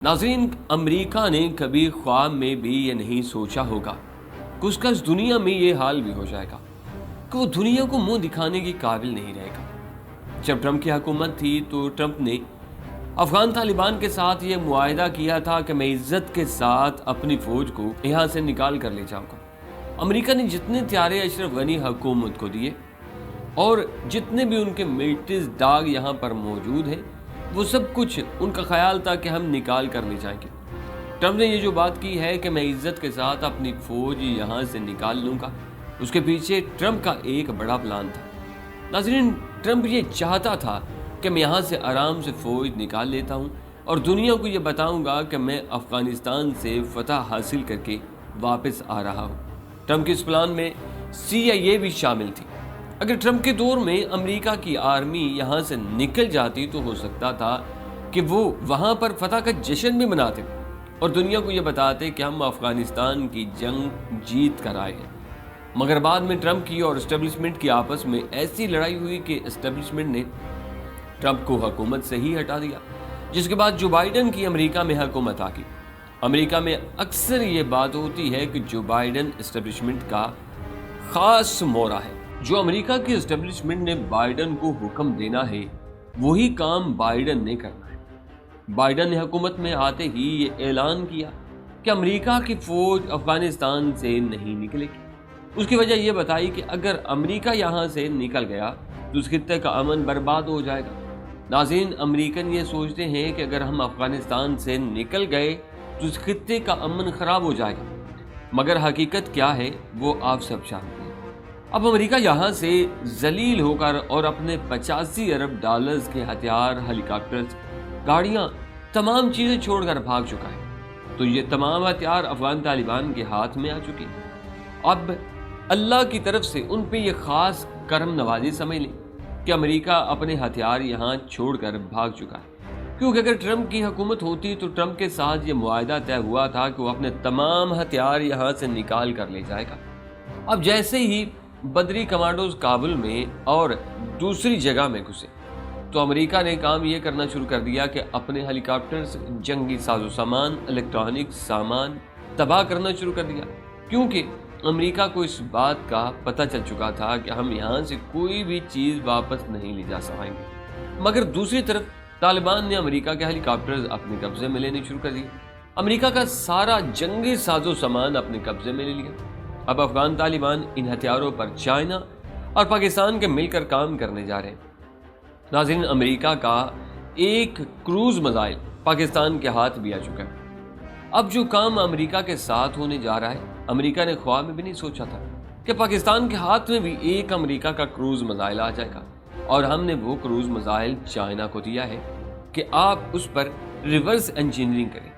नाज़रीन, अमेरिका ने कभी ख्वाब में भी ये नहीं सोचा होगा कि उसका इस दुनिया में ये हाल भी हो जाएगा कि वो दुनिया को मुंह दिखाने के काबिल नहीं रहेगा। जब ट्रंप की हुकूमत थी तो ट्रंप ने अफगान तालिबान के साथ ये मुआहदा किया था कि मैं इज्जत के साथ अपनी फ़ौज को यहाँ से निकाल कर ले जाऊँगा। अमेरिका ने जितने त्यारे अशरफ गनी हुकूमत को दिए और जितने भी उनके मिलिट्रीज दाग यहाँ पर मौजूद हैं, वो सब कुछ उनका ख्याल था कि हम निकाल कर ले जाएंगे। ट्रंप ने ये जो बात की है कि मैं इज्जत के साथ अपनी फ़ौज यहाँ से निकाल लूँगा, उसके पीछे ट्रंप का एक बड़ा प्लान था। नाज़रीन, ट्रंप ये चाहता था कि मैं यहाँ से आराम से फ़ौज निकाल लेता हूँ और दुनिया को ये बताऊँगा कि मैं अफ़गानिस्तान से फ़तह हासिल करके वापस आ रहा हूँ। ट्रंप के इस प्लान में CIA भी शामिल थी। अगर ट्रंप के दौर में अमेरिका की आर्मी यहाँ से निकल जाती तो हो सकता था कि वो वहाँ पर फतह का जश्न भी मनाते और दुनिया को ये बताते कि हम अफ़गानिस्तान की जंग जीत कर आए हैं। मगर बाद में ट्रंप की और एस्टेब्लिशमेंट की आपस में ऐसी लड़ाई हुई कि एस्टेब्लिशमेंट ने ट्रंप को हुकूमत से ही हटा दिया, जिसके बाद जो बाइडन की अमेरिका में हुकूमत आ गई। अमेरिका में अक्सर ये बात होती है कि जो बाइडन एस्टेब्लिशमेंट का ख़ास मोहरा है। जो अमेरिका की एस्टेब्लिशमेंट ने बाइडन को हुक्म देना है, वही काम बाइडन ने करना है। बाइडन ने हुकूमत में आते ही ये ऐलान किया कि अमेरिका की फ़ौज अफ़गानिस्तान से नहीं निकलेगी। उसकी वजह यह बताई कि अगर अमेरिका यहाँ से निकल गया तो उस खित्ते का अमन बर्बाद हो जाएगा। नाज़रीन, अमेरिकन ये सोचते हैं कि अगर हम अफ़गानिस्तान से निकल गए तो उस खित्ते का अमन ख़राब हो जाएगा, मगर हकीकत क्या है वो आप सब जानते हैं। अब अमेरिका यहाँ से जलील होकर और अपने 85 अरब डॉलर्स के हथियार, हेलीकॉप्टर्स, गाड़ियाँ, तमाम चीज़ें छोड़कर भाग चुका है। तो ये तमाम हथियार अफगान तालिबान के हाथ में आ चुके हैं। अब अल्लाह की तरफ से उन पे ये ख़ास करम नवाजी समझ लें कि अमेरिका अपने हथियार यहाँ छोड़कर भाग चुका है। क्योंकि अगर ट्रंप की हुकूमत होती तो ट्रंप के साथ ये मुआहदा तय हुआ था कि वो अपने तमाम हथियार यहाँ से निकाल कर ले जाएगा। अब जैसे ही बदरी कमांडोज काबुल में और दूसरी जगह में घुसे तो अमेरिका ने काम ये करना शुरू कर दिया कि अपने हेलीकॉप्टर्स, जंगी साजो सामान, इलेक्ट्रॉनिक सामान तबाह करना शुरू कर दिया। क्योंकि अमेरिका को इस बात का पता चल चुका था कि हम यहाँ से कोई भी चीज़ वापस नहीं ले जा सकेंगे। मगर दूसरी तरफ तालिबान ने अमेरिका के हेलीकॉप्टर्स अपने कब्जे में लेने शुरू कर दिए। अमेरिका का सारा जंगी साजो सामान अपने कब्जे में ले लिया। अब अफगान तालिबान इन हथियारों पर चाइना और पाकिस्तान के मिलकर काम करने जा रहे हैं। नाज़रीन, अमेरिका का एक क्रूज मिसाइल पाकिस्तान के हाथ भी आ चुका है। अब जो काम अमेरिका के साथ होने जा रहा है, अमेरिका ने ख्वाब में भी नहीं सोचा था कि पाकिस्तान के हाथ में भी एक अमेरिका का क्रूज मिसाइल आ जाएगा। और हमने वो क्रूज मिसाइल चाइना को दिया है कि आप उस पर रिवर्स इंजीनियरिंग करें।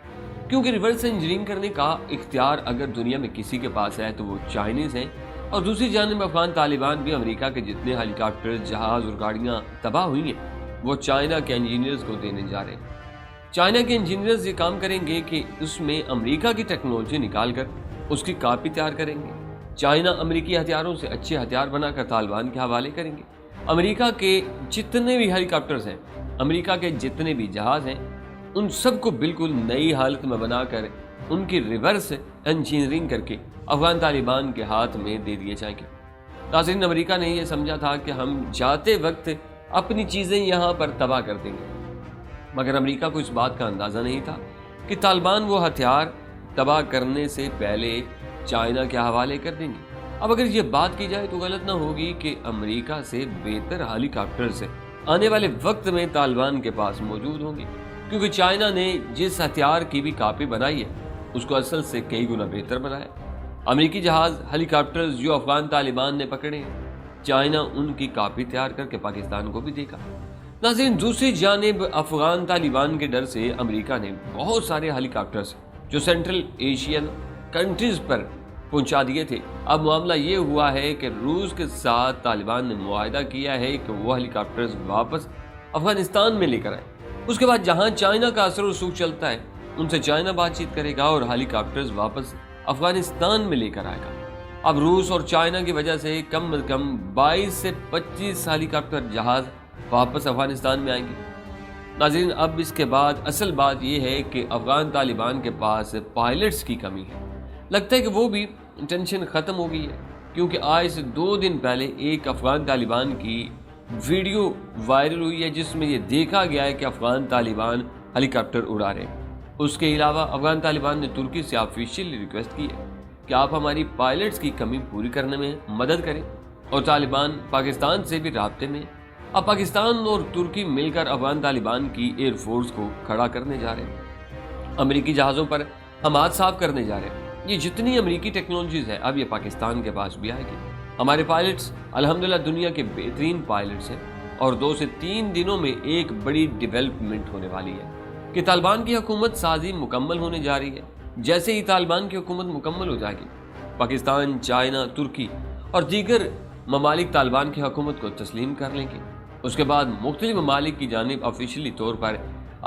क्योंकि रिवर्स इंजीनियरिंग करने का इख्तियार अगर दुनिया में किसी के पास है तो वो चाइनीज़ हैं। और दूसरी जानिब अफगान तालिबान भी अमेरिका के जितने हेलीकॉप्टर, जहाज़ और गाड़ियाँ तबाह हुई हैं वो चाइना के इंजीनियर्स को देने जा रहे हैं। चाइना के इंजीनियर्स ये काम करेंगे कि उसमें अमेरिका की टेक्नोलॉजी निकाल कर उसकी कापी तैयार करेंगे। चाइना अमेरिकी हथियारों से अच्छे हथियार बनाकर तालिबान के हवाले करेंगे। अमेरिका के जितने भी हेलीकॉप्टर्स हैं, अमेरिका के जितने भी जहाज़ हैं, उन सबको बिल्कुल नई हालत में बनाकर उनकी रिवर्स इंजीनियरिंग करके अफगान तालिबान के हाथ में दे दिए जाएंगे। नाज़रीन, अमेरिका ने यह समझा था कि हम जाते वक्त अपनी चीज़ें यहाँ पर तबाह कर देंगे, मगर अमेरिका को इस बात का अंदाज़ा नहीं था कि तालिबान वो हथियार तबाह करने से पहले चाइना के हवाले कर देंगे। अब अगर ये बात की जाए तो गलत ना होगी कि अमेरिका से बेहतर हेलीकॉप्टर्स आने वाले वक्त में तालिबान के पास मौजूद होंगे। क्योंकि चाइना ने जिस हथियार की भी कापी बनाई है उसको असल से कई गुना बेहतर बनाया। अमेरिकी जहाज़, हेलीकॉप्टर्स जो अफगान तालिबान ने पकड़े हैं, चाइना उनकी कापी तैयार करके पाकिस्तान को भी देगा। नाज़रीन, दूसरी जानिब अफगान तालिबान के डर से अमेरिका ने बहुत सारे हेलीकॉप्टर्स जो सेंट्रल एशियन कंट्रीज़ पर पहुंचा दिए थे। अब मामला ये हुआ है कि रूस के साथ तालिबान ने मुआहदा किया है कि वो हेलीकॉप्टर्स वापस अफगानिस्तान में लेकर आए। उसके बाद जहां चाइना का असर रसूख चलता है उनसे चाइना बातचीत करेगा और हेलीकॉप्टर्स वापस अफगानिस्तान में लेकर आएगा। अब रूस और चाइना की वजह से कम से कम 22 से 25 हेलीकॉप्टर जहाज़ वापस अफगानिस्तान में आएंगे। ناظرین، اب اس کے بعد اصل بات یہ ہے کہ افغان طالبان کے پاس پائلٹس کی کمی ہے۔ لگتا ہے کہ وہ بھی ٹینشن ختم ہو گئی ہے، کیونکہ آج سے 2 دن پہلے ایک افغان طالبان کی ویڈیو وائرل ہوئی ہے جس میں یہ دیکھا گیا ہے کہ افغان طالبان ہیلی کاپٹر اڑا رہے ہیں۔ اس کے علاوہ افغان طالبان نے ترکی سے آفیشیلی ریکویسٹ کی ہے کہ آپ ہماری پائلٹس کی کمی پوری کرنے میں مدد کریں، اور طالبان پاکستان سے بھی رابطے میں۔ اب پاکستان اور ترکی مل کر افغان طالبان کی ایئر فورس کو کھڑا کرنے جا رہے ہیں، امریکی جہازوں پر ہم ہاتھ صاف کرنے جا رہے ہیں۔ یہ جتنی امریکی ٹیکنالوجیز ہے اب یہ پاکستان کے پاس بھی آئے گی۔ ہمارے پائلٹس الحمدللہ دنیا کے بہترین پائلٹس ہیں، اور 2 سے 3 دنوں میں ایک بڑی ڈیولپمنٹ ہونے والی ہے کہ طالبان کی حکومت سازی مکمل ہونے جا رہی ہے۔ جیسے ہی طالبان کی حکومت مکمل ہو جائے گی، پاکستان، چائنا، ترکی اور دیگر ممالک طالبان کی حکومت کو تسلیم کر لیں گے۔ اس کے بعد مختلف ممالک کی جانب آفیشیلی طور پر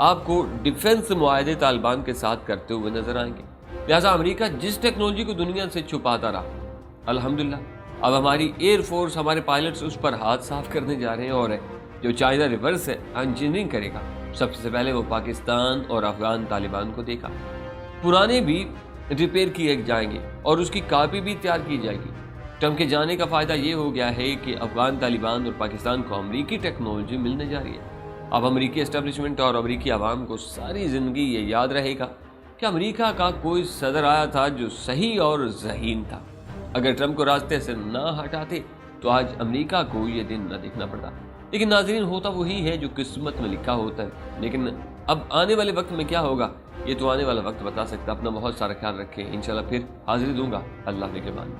آپ کو ڈیفنس معاہدے طالبان کے ساتھ کرتے ہوئے نظر آئیں گے۔ لہٰذا امریکہ جس ٹیکنالوجی کو دنیا سے چھپاتا رہا، الحمدللہ اب ہماری ایئر فورس، ہمارے پائلٹس اس پر ہاتھ صاف کرنے جا رہے ہیں، اور جو چائنا ریورس انجینئرنگ کرے گا سب سے پہلے وہ پاکستان اور افغان طالبان کو دیکھا۔ پرانے بھی ریپیئر کیے جائیں گے اور اس کی کاپی بھی تیار کی جائے گی۔ ٹرمپ کے جانے کا فائدہ یہ ہو گیا ہے کہ افغان طالبان اور پاکستان کو امریکی ٹیکنالوجی ملنے جا رہی ہے۔ اب امریکی اسٹیبلشمنٹ اور امریکی عوام کو ساری زندگی یہ یاد رہے گا کہ امریکہ کا کوئی صدر آیا تھا جو صحیح اور ذہین تھا۔ اگر ٹرمپ کو راستے سے نہ ہٹاتے تو آج امریکہ کو یہ دن نہ دیکھنا پڑتا۔ لیکن ناظرین، ہوتا وہی ہے جو قسمت میں لکھا ہوتا ہے، لیکن اب آنے والے وقت میں کیا ہوگا یہ تو آنے والا وقت بتا سکتا۔ اپنا بہت سارا خیال رکھیں، انشاءاللہ پھر حاضری دوں گا۔ اللہ کے نگہبان۔